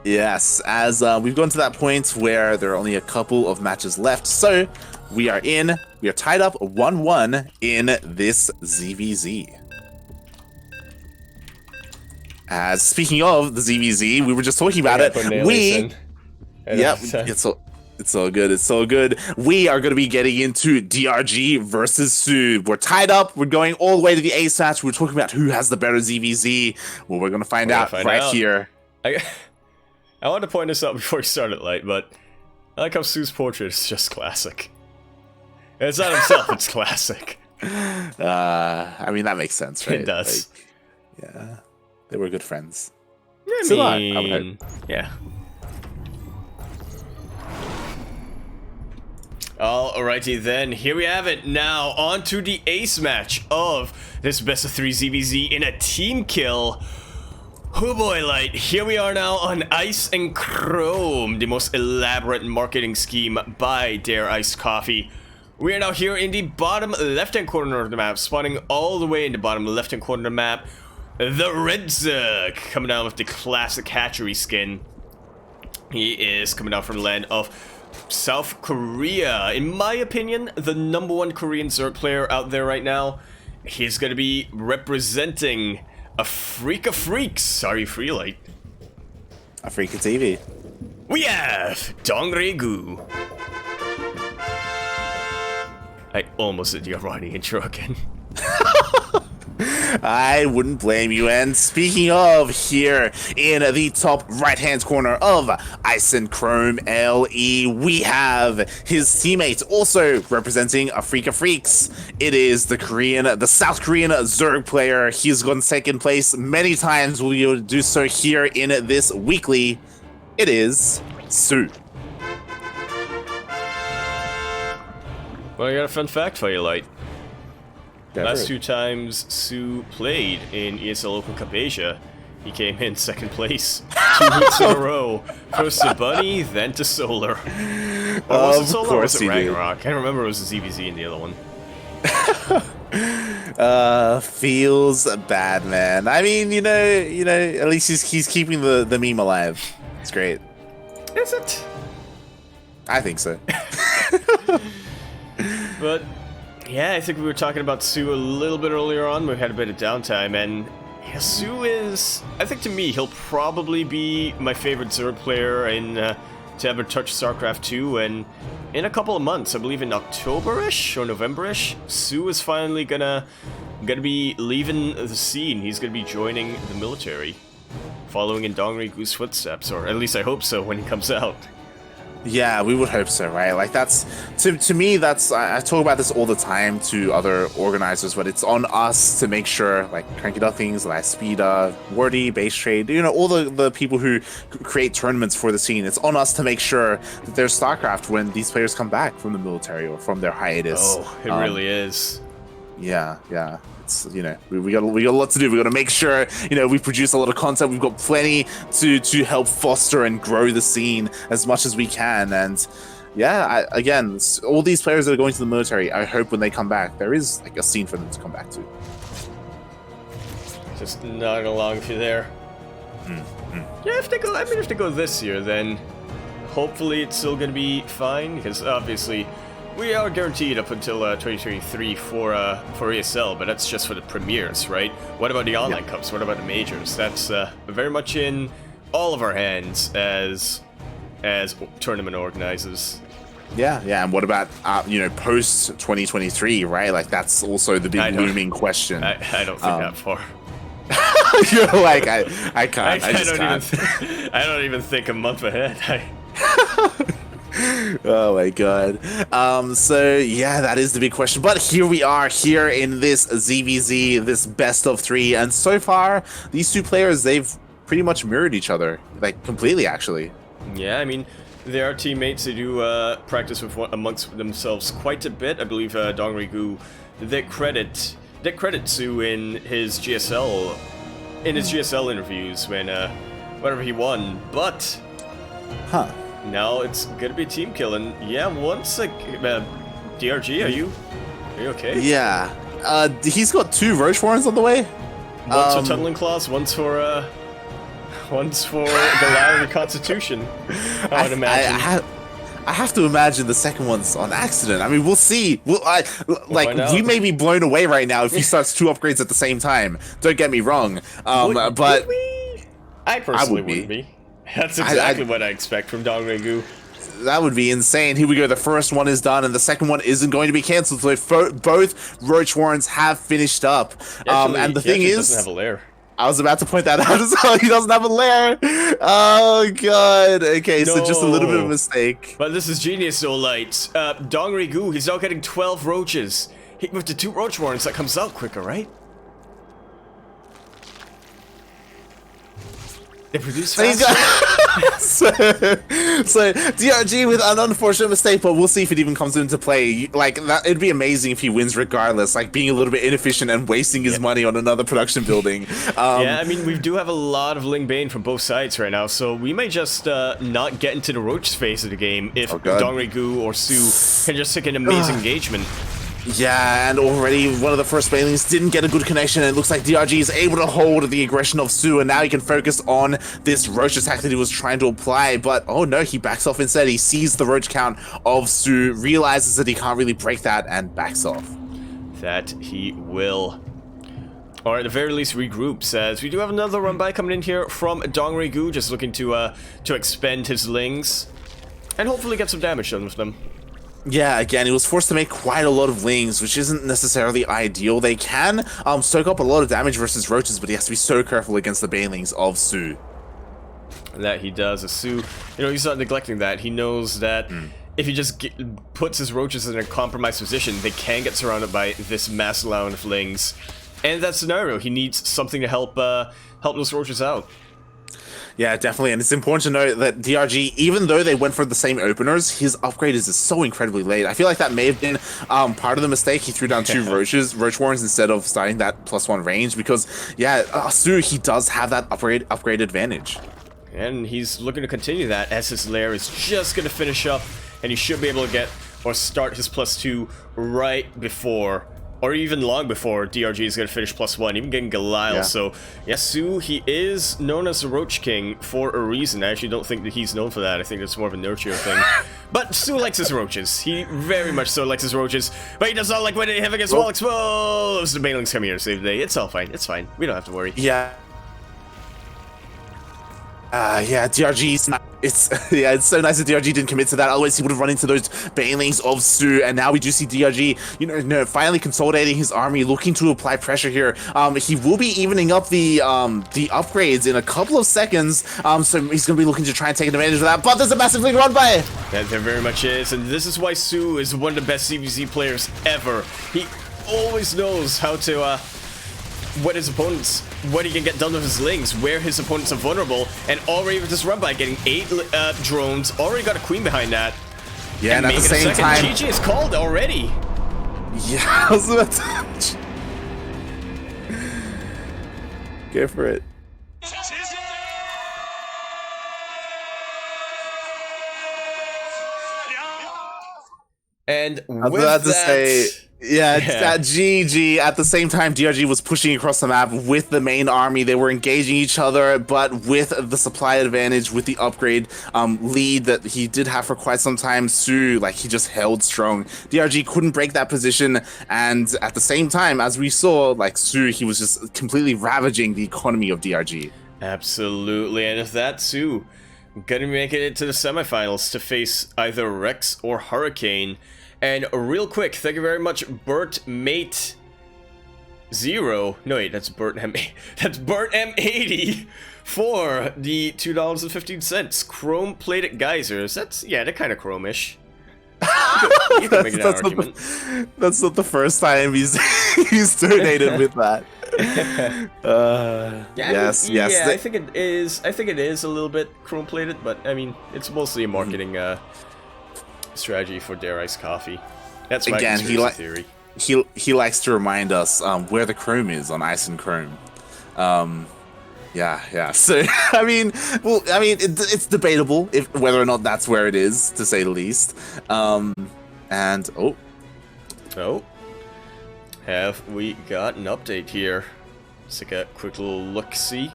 Yes, as we've gone to that point where there are only a couple of matches left, so we are tied up 1-1 in this ZvZ. As speaking of the ZvZ, we were just talking about it. Yep, it's so good. It's so good. We are going to be getting into DRG versus soO. We're tied up. We're going all the way to the ace match. We're talking about who has the better ZvZ. Well, we're going to find out right here. I want to point this out before we start it, light, but I like how soO's portrait is just classic. It's not himself, it's classic. I mean, that makes sense, right? It does. Like, yeah, they were good friends. I mean, yeah. Alrighty then, here we have it. Now, on to the ace match of this best of 3 ZvZ in a team kill. Oh boy, light. Here we are now on Ice and Chrome, the most elaborate marketing scheme by Dare Iced Coffee. We are now here in the bottom left-hand corner of the map, spawning all the way in the bottom left-hand corner of the map. The RedZug coming down with the classic hatchery skin. He is coming down from the land of South Korea. In my opinion, the #1 Korean Zerg player out there right now. He's going to be representing a freak of freaks. Sorry, Freelight. A freak of TV. We have DongRaeGu. I almost did the Arani intro again. I wouldn't blame you. And speaking of, here in the top right-hand corner of Ice and Chrome LE, we have his teammate also representing a freak of freaks. It is the South Korean Zerg player. He's gotten second place many times. We will do so here in this weekly. It is soO. Well, I got a fun fact for you, Light. Yeah, Last 2 times soO played in ESL Open Cup Asia, he came in second place 2 weeks in a row. First to Bunny, then to Solar. Or was it Solar or was it Ragnarok? I can't remember, it was the ZvZ in the other one. Feels bad, man. I mean, you know, at least he's keeping the meme alive. It's great. Is it? I think so. But yeah, I think we were talking about soO a little bit earlier on. We had a bit of downtime, and yeah, soO is, I think to me, he'll probably be my favorite Zerg player in to ever touch StarCraft 2. And in a couple of months, I believe in October-ish or November-ish, soO is finally gonna be leaving the scene. He's gonna be joining the military, following in DongRaeGu's footsteps, or at least I hope so when he comes out. Yeah, we would hope so, right? Like, that's to me, that's, I talk about this all the time to other organizers, but it's on us to make sure, like CranKy Ducklings, Speeda, Wordy, Base Trade, you know, all the people who create tournaments for the scene. It's on us to make sure that there's StarCraft when these players come back from the military or from their hiatus. Oh, it really is. Yeah. It's, you know, we got a lot to do. We got to make sure, you know, we produce a lot of content. We've got plenty to help foster and grow the scene as much as we can. And yeah, again, all these players that are going to the military, I hope when they come back, there is like a scene for them to come back to. Just nodding along with you there. Yeah, if they go this year, then hopefully it's still gonna be fine, because obviously we are guaranteed up until 2023 for ESL, but that's just for the premieres, right? What about the online cups? What about the majors? That's very much in all of our hands as tournament organizers. Yeah, and what about you know, post 2023, right? Like, that's also the big looming question. I don't think that far. You're like, I can't. I just can't. I don't even think a month ahead. Oh my god. So yeah, that is the big question. But here we are, here in this ZvZ, this best of 3, and so far these 2 players, they've pretty much mirrored each other, like completely, actually. Yeah, I mean, they are teammates. They do practice with amongst themselves quite a bit. I believe DongRaeGu did credit soO in his GSL interviews when whenever he won, but now it's gonna be a team kill. And yeah, once DRG, are you okay? Yeah, he's got 2 Roche Warrens on the way. One's for Tunneling Claws, one's for One's for Goliath and the Constitution, I would imagine. I have to imagine the second one's on accident. I mean, we'll see. We may be blown away right now if he starts 2 upgrades at the same time. Don't get me wrong. But I personally wouldn't be. That's exactly what I expect from DongRaeGu. That would be insane. Here we go. The first one is done, and the second one isn't going to be cancelled. So both Roach Warrens have finished up. And the thing is, doesn't have a lair. I was about to point that out as well. He doesn't have a lair. Oh god. Okay, so just a little bit of a mistake. But this is genius, though, Light. DongRaeGu, he's now getting 12 roaches. With the 2 Roach Warrens, that comes out quicker, right? They produce faster. so DRG with an unfortunate mistake, but we'll see if it even comes into play. Like that, it'd be amazing if he wins regardless. Like being a little bit inefficient and wasting his money on another production building. Yeah, I mean we do have a lot of Ling Bane from both sides right now, so we may just not get into the Roach phase of the game if DongRaeGu or soO can just take an amazing engagement. Yeah, and already one of the first Banelings didn't get a good connection, and it looks like DRG is able to hold the aggression of soO, and now he can focus on this Roach attack that he was trying to apply, but oh no, he backs off instead. He sees the Roach count of soO, realizes that he can't really break that, and backs off. That he will. Or at the very least regroups, as we do have another run by coming in here from DongRaeGu, just looking to expend his Lings, and hopefully get some damage done with them. Yeah, again, he was forced to make quite a lot of Lings, which isn't necessarily ideal. They can soak up a lot of damage versus Roaches, but he has to be so careful against the Banelings of soO. That he does. soO, he's not neglecting that. He knows that if he just puts his Roaches in a compromised position, they can get surrounded by this mass amount of Lings. And in that scenario, he needs something to help those Roaches out. Yeah, definitely, and it's important to note that DRG, even though they went for the same openers, his upgrade is so incredibly late. I feel like that may have been part of the mistake. He threw down 2 Roach Warrens instead of starting that +1 range because, yeah, soO, he does have that upgrade advantage. And he's looking to continue that as his lair is just going to finish up, and he should be able to get or start his +2 right before, or even long before DRG is going to finish +1, even getting Goliath. Yeah. So, yeah, soO, he is known as the Roach King for a reason. I actually don't think that he's known for that. I think it's more of a nurture thing. But soO likes his Roaches. He very much so likes his Roaches. But he does not like when they have against wall exposed. The Banelings come here to save the day. It's all fine. It's fine. We don't have to worry. Yeah. Yeah, DRG's not. It's so nice that DRG didn't commit to that. Otherwise, he would have run into those Banelings of soO. And now we do see DRG, finally consolidating his army, looking to apply pressure here. He will be evening up the upgrades in a couple of seconds. So he's going to be looking to try and take advantage of that. But there's a massive Ling run by. That there very much is, and this is why soO is one of the best ZvZ players ever. He always knows how to what he can get done with his Lings, where his opponents are vulnerable, and already with this run by getting 8 drones, already got a queen behind that. Yeah, and at the same time, GG is called already. Yeah, I was about to go for it. And I was about to say, yeah, at GG. At the same time, DRG was pushing across the map with the main army. They were engaging each other, but with the supply advantage, with the upgrade lead that he did have for quite some time, soO, he just held strong. DRG couldn't break that position, and at the same time, as we saw, soO, he was just completely ravaging the economy of DRG. Absolutely, and if that soO gonna make it into the semifinals to face either Rex or Hurricane. And real quick, thank you very much, Bert Mate 0. No wait, that's Bert M. That's Bert M80 for the $2.15 chrome plated geysers. They're kind of chromish. You can make that argument. That's not the first time he's donated with that. Yes. Yeah, I think it is. I think it is a little bit chrome plated, but I mean, it's mostly a marketing strategy for Dare Ice Coffee. That's my conspiracy theory. He likes to remind us where the chrome is on Ice and Chrome. Yeah. So it's debatable whether or not that's where it is, to say the least. And have we got an update here? Let's take a quick little look-see.